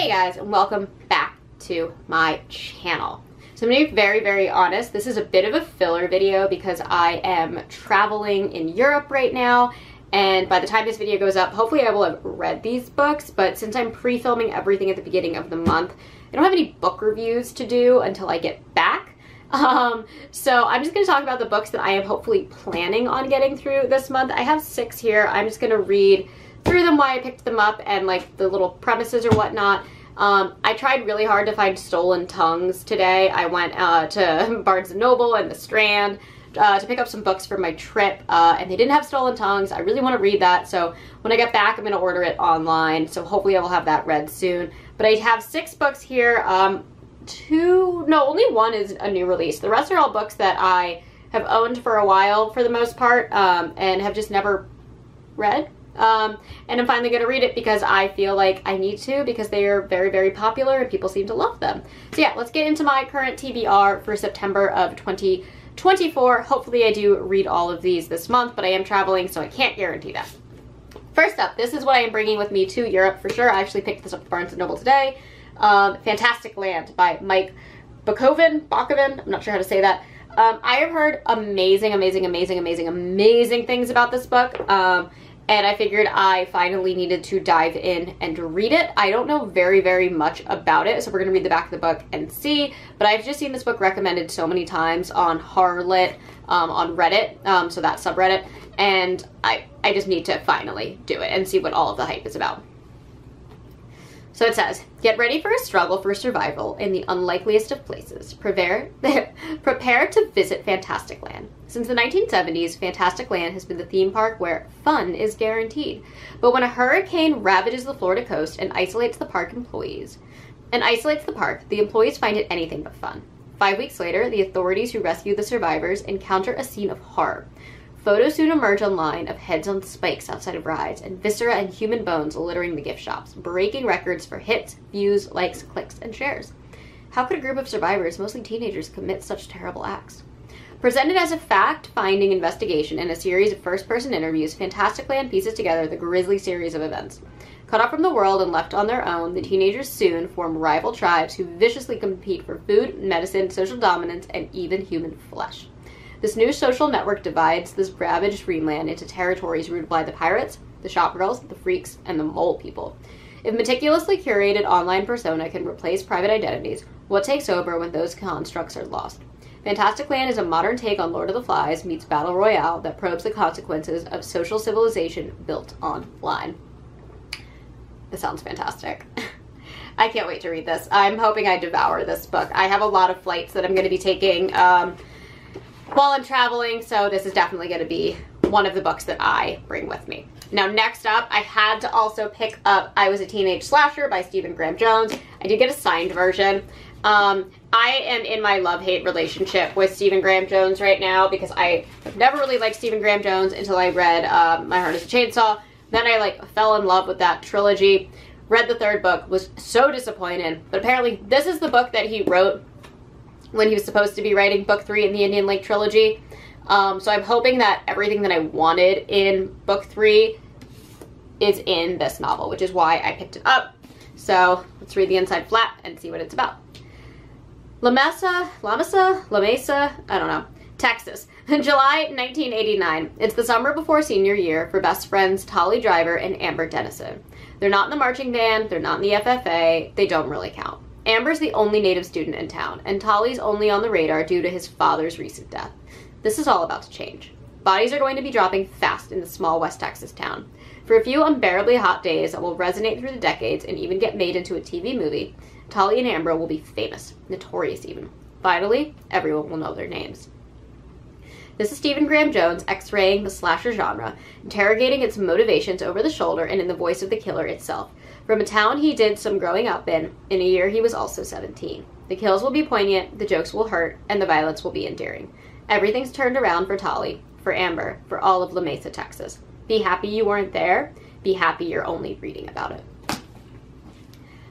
Hey guys, and welcome back to my channel. So I'm gonna be very, very honest. This is a bit of a filler video because I am traveling in Europe right now, and by the time this video goes up, hopefully I will have read these books, but since I'm pre-filming everything at the beginning of the month, I don't have any book reviews to do until I get back. So I'm just going to talk about the books that I am hopefully planning on getting through this month. I have 6 here. I'm just going to read through them, why I picked them up, and like the little premises or whatnot. I tried really hard to find Stolen Tongues today. I went to Barnes & Noble and the Strand to pick up some books for my trip, and they didn't have Stolen Tongues. I really want to read that, so when I get back, I'm going to order it online, so hopefully I will have that read soon. But I have 6 books here. Only one is a new release. The rest are all books that I have owned for a while for the most part, and have just never read. And I'm finally going to read it because I feel like I need to, because they are very, very popular and people seem to love them. So yeah, let's get into my current TBR for September of 2024. Hopefully I do read all of these this month, but I am traveling, so I can't guarantee that. First up, this is what I am bringing with me to Europe for sure. I actually picked this up at Barnes & Noble today. Fantastic Land by Mike Bakoven, I'm not sure how to say that. I have heard amazing things about this book. And I figured I finally needed to dive in and read it. I don't know very, very much about it, so we're going to read the back of the book and see. But I've just seen this book recommended so many times on HorrorLit, on Reddit, so that subreddit, and I just need to finally do it and see what all of the hype is about. So it says, get ready for a struggle for survival in the unlikeliest of places. Prepare to visit Fantastic Land. Since the 1970s, Fantastic Land has been the theme park where fun is guaranteed. But when a hurricane ravages the Florida coast and isolates the park, the employees find it anything but fun. 5 weeks later, the authorities who rescue the survivors encounter a scene of horror. Photos soon emerge online of heads on spikes outside of rides, and viscera and human bones littering the gift shops, breaking records for hits, views, likes, clicks, and shares. How could a group of survivors, mostly teenagers, commit such terrible acts? Presented as a fact-finding investigation in a series of first-person interviews, Fantastic Land pieces together the grisly series of events. Cut off from the world and left on their own, the teenagers soon form rival tribes who viciously compete for food, medicine, social dominance, and even human flesh. This new social network divides this ravaged Greenland into territories ruled by the pirates, the shopgirls, the freaks, and the mole people. If meticulously curated online persona can replace private identities, what takes over when those constructs are lost? Fantastic Land is a modern take on Lord of the Flies meets Battle Royale that probes the consequences of social civilization built online. This sounds fantastic. I can't wait to read this. I'm hoping I devour this book. I have a lot of flights that I'm going to be taking while I'm traveling, so this is definitely going to be one of the books that I bring with me. Now, next up, I had to also pick up I Was a Teenage Slasher by Stephen Graham Jones. I did get a signed version. I am in my love-hate relationship with Stephen Graham Jones right now because I never really liked Stephen Graham Jones until I read My Heart is a Chainsaw. Then I fell in love with that trilogy. Read the 3rd book, was so disappointed, but apparently this is the book that he wrote when he was supposed to be writing book 3 in the Indian Lake trilogy. So I'm hoping that everything that I wanted in book 3 is in this novel, which is why I picked it up. So let's read the inside flap and see what it's about. La Mesa, I don't know, Texas, July 1989. It's the summer before senior year for best friends Tolly Driver and Amber Dennison. They're not in the marching band, they're not in the FFA, they don't really count. Amber's the only native student in town, and Tolly's only on the radar due to his father's recent death. This is all about to change. Bodies are going to be dropping fast in the small West Texas town. For a few unbearably hot days that will resonate through the decades and even get made into a TV movie, Tolly and Amber will be famous, notorious even. Finally, everyone will know their names. This is Stephen Graham Jones x-raying the slasher genre, interrogating its motivations over the shoulder and in the voice of the killer itself. From a town he did some growing up in a year he was also 17. The kills will be poignant, the jokes will hurt, and the violence will be endearing. Everything's turned around for Tolly, for Amber, for all of La Mesa, Texas. Be happy you weren't there. Be happy you're only reading about it.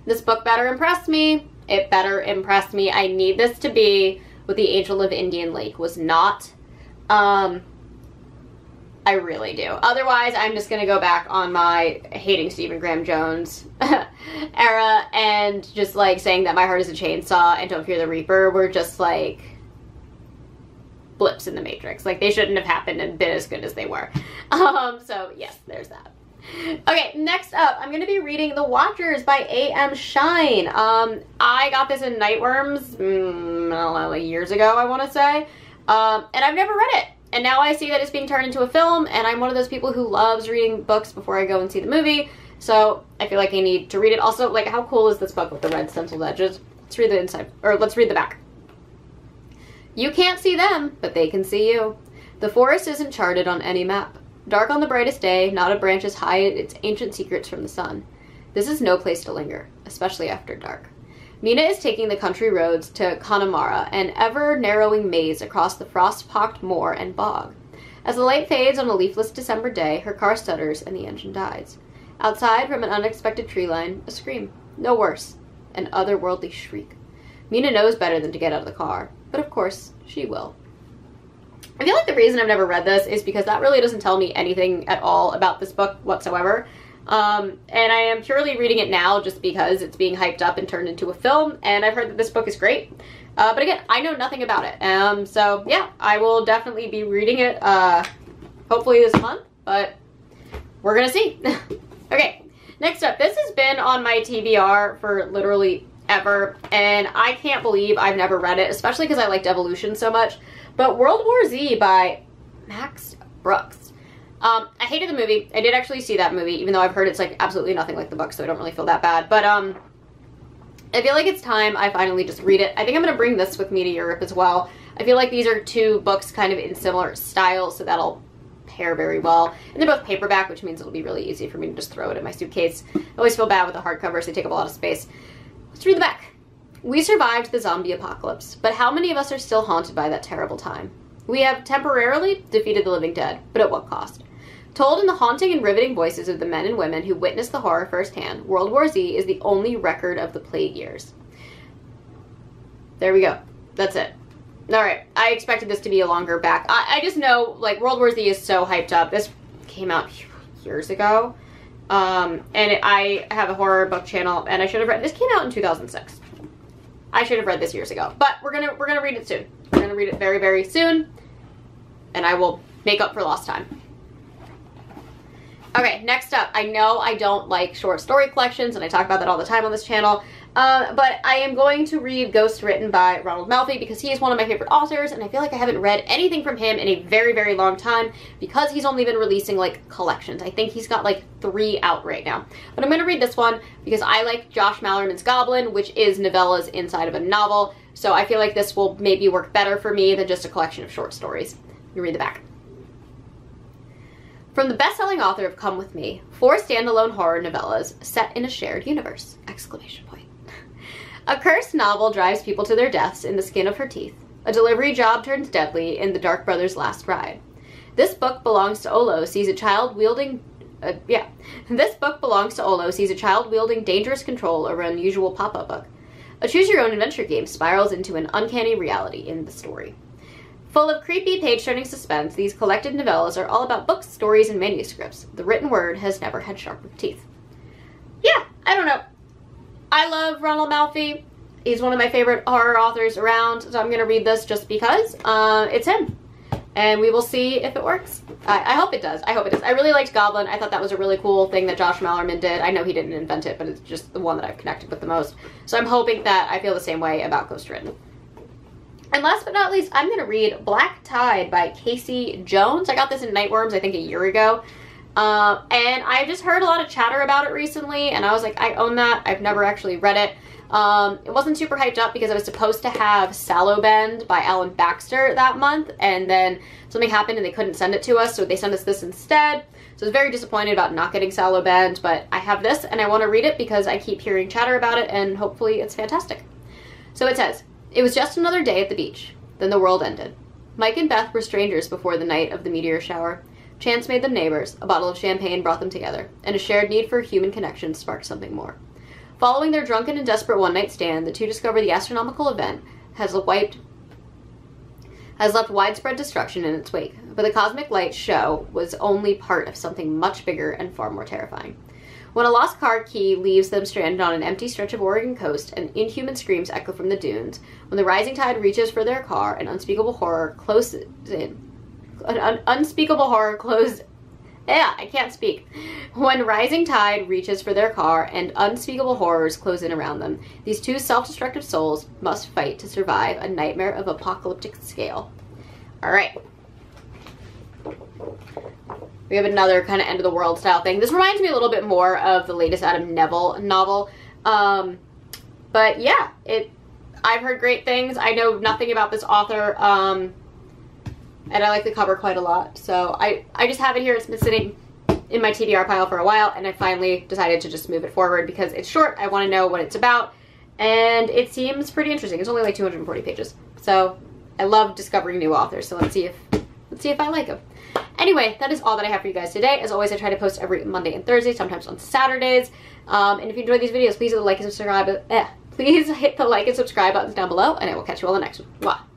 This book better impress me. It better impress me. I need this to be what The Angel of Indian Lake was not. I really do. Otherwise, I'm just gonna go back on my hating Stephen Graham Jones era and just like saying that My Heart is a Chainsaw and Don't Fear the Reaper were just like blips in the Matrix. Like, they shouldn't have happened and been as good as they were. So yes, there's that. Okay, next up, I'm gonna be reading The Watchers by A.M. Shine. I got this in Nightworms, I don't know, like years ago, I want to say, and I've never read it. And now I see that it's being turned into a film, and I'm one of those people who loves reading books before I go and see the movie, so I feel like I need to read it. Also, like, how cool is this book with the red stenciled edges? Let's read the inside, or let's read the back. You can't see them, but they can see you. The forest isn't charted on any map. Dark on the brightest day, not a branch is hide its ancient secrets from the sun. This is no place to linger, especially after dark. Mina is taking the country roads to Connemara, an ever-narrowing maze across the frost-pocked moor and bog. As the light fades on a leafless December day, her car stutters and the engine dies. Outside, from an unexpected tree line, a scream. No worse. An otherworldly shriek. Mina knows better than to get out of the car, but of course, she will. I feel like the reason I've never read this is because that really doesn't tell me anything at all about this book whatsoever. And I am purely reading it now just because it's being hyped up and turned into a film, and I've heard that this book is great. But again, I know nothing about it. So yeah, I will definitely be reading it, hopefully this month, but we're gonna see. Okay, next up, this has been on my TBR for literally ever, and I can't believe I've never read it, especially because I liked Evolution so much, but World War Z by Max Brooks. I hated the movie. I did actually see that movie, even though I've heard it's like absolutely nothing like the book, so I don't really feel that bad. But I feel like it's time I finally just read it. I think I'm going to bring this with me to Europe as well. I feel like these are two books kind of in similar styles, so that'll pair very well. And they're both paperback, which means it'll be really easy for me to just throw it in my suitcase. I always feel bad with the hardcovers. They take up a lot of space. Let's read the back. We survived the zombie apocalypse, but how many of us are still haunted by that terrible time? We have temporarily defeated the living dead, but at what cost? Told in the haunting and riveting voices of the men and women who witnessed the horror firsthand, World War Z is the only record of the plague years. There we go. That's it. Alright, I expected this to be a longer back. I just know, like, World War Z is so hyped up. This came out years ago. And I have a horror book channel, and I should have read, this came out in 2006. I should have read this years ago, but we're gonna read it soon. We're gonna read it very, very soon, and I will make up for lost time. Okay, next up, I know I don't like short story collections, and I talk about that all the time on this channel, but I am going to read Ghost written by Ronald Malfi because he is one of my favorite authors, and I feel like I haven't read anything from him in a very, very long time because he's only been releasing, like, collections. I think he's got, like, 3 out right now. But I'm going to read this one because I like Josh Malerman's Goblin, which is novellas inside of a novel, so I feel like this will maybe work better for me than just a collection of short stories. You read the back. From the best-selling author of Come With Me, 4 standalone horror novellas set in a shared universe! Exclamation point. A cursed novel drives people to their deaths in the skin of her teeth. A delivery job turns deadly in The Dark Brothers' Last Ride. This book belongs to Olo sees a child wielding... This book belongs to Olo sees a child wielding dangerous control over an unusual pop-up book. A choose-your-own-adventure game spirals into an uncanny reality in the story. Full of creepy, page-turning suspense, these collected novellas are all about books, stories, and manuscripts. The written word has never had sharper teeth. Yeah, I don't know. I love Ronald Malfi. He's one of my favorite horror authors around, so I'm going to read this just because it's him. And we will see if it works. I hope it does. I hope it does. I really liked Goblin. I thought that was a really cool thing that Josh Malerman did. I know he didn't invent it, but it's just the one that I've connected with the most. So I'm hoping that I feel the same way about Ghost Written. And last but not least, I'm going to read Black Tide by Casey Jones. I got this in Nightworms, I think, a year ago. And I've just heard a lot of chatter about it recently, and I was like, I own that. I've never actually read it. It wasn't super hyped up because I was supposed to have Sallowbend by Alan Baxter that month, and then something happened and they couldn't send it to us, so they sent us this instead. So I was very disappointed about not getting Sallowbend, but I have this and I want to read it because I keep hearing chatter about it, and hopefully it's fantastic. So it says, it was just another day at the beach. Then the world ended. Mike and Beth were strangers before the night of the meteor shower. Chance made them neighbors, a bottle of champagne brought them together, and a shared need for human connection sparked something more. Following their drunken and desperate one-night stand, the two discover the astronomical event has wiped has left widespread destruction in its wake, but the cosmic light show was only part of something much bigger and far more terrifying. When a lost car key leaves them stranded on an empty stretch of Oregon coast, and inhuman screams echo from the dunes, when the rising tide reaches for their car, an unspeakable horror closes in. An unspeakable horror closes. I can't speak. When rising tide reaches for their car and unspeakable horrors close in around them, these two self-destructive souls must fight to survive a nightmare of apocalyptic scale. All right. We have another kind of end of the world style thing. This reminds me a little bit more of the latest Adam Neville novel. But yeah, I've heard great things. I know nothing about this author. And I like the cover quite a lot. So I just have it here. It's been sitting in my TBR pile for a while, and I finally decided to just move it forward because it's short. I want to know what it's about, and it seems pretty interesting. It's only like 240 pages. So I love discovering new authors. So let's see if I like them. Anyway, that is all that I have for you guys today. As always, I try to post every Monday and Thursday, sometimes on Saturdays. And if you enjoyed these videos, please hit the like and subscribe. Please hit the like and subscribe buttons down below, and I will catch you all in the next one. Mwah.